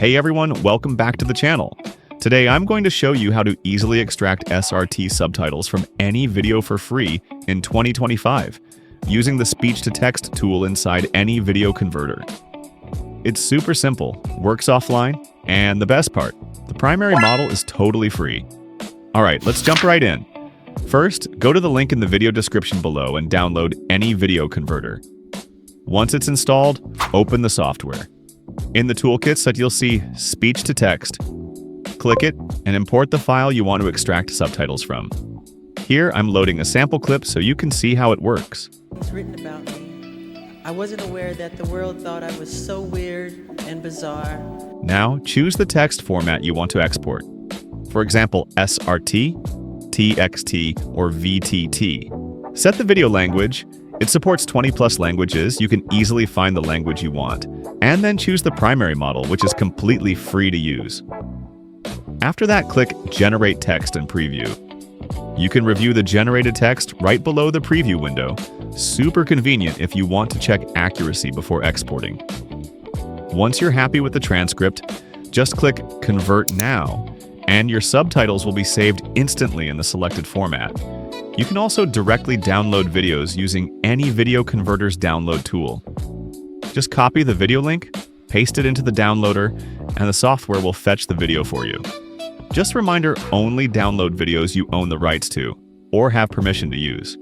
Hey everyone, welcome back to the channel. Today I'm going to show you how to easily extract SRT subtitles from any video for free in 2025, using the speech-to-text tool inside any video converter. It's super simple, works offline, and the best part, the primary model is totally free. Alright, let's jump right in. First, go to the link in the video description below and download any video converter. Once it's installed, open the software. In the toolkits that you'll see Speech to Text, click it and import the file you want to extract subtitles from. Here I'm loading a sample clip so you can see how it works. It's written about me. I wasn't aware that the world thought I was so weird and bizarre. Now choose the text format you want to export. For example, SRT, TXT, or VTT. Set the video language. It supports 20+ languages. You can easily find the language you want. And then choose the primary model, which is completely free to use. After that, click Generate Text and Preview. You can review the generated text right below the preview window. Super convenient if you want to check accuracy before exporting. Once you're happy with the transcript, just click Convert Now, and your subtitles will be saved instantly in the selected format. You can also directly download videos using any video converter's download tool. Just copy the video link, paste it into the downloader, and the software will fetch the video for you. Just a reminder, only download videos you own the rights to or have permission to use.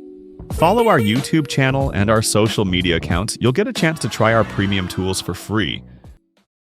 Follow our YouTube channel and our social media accounts. You'll get a chance to try our premium tools for free.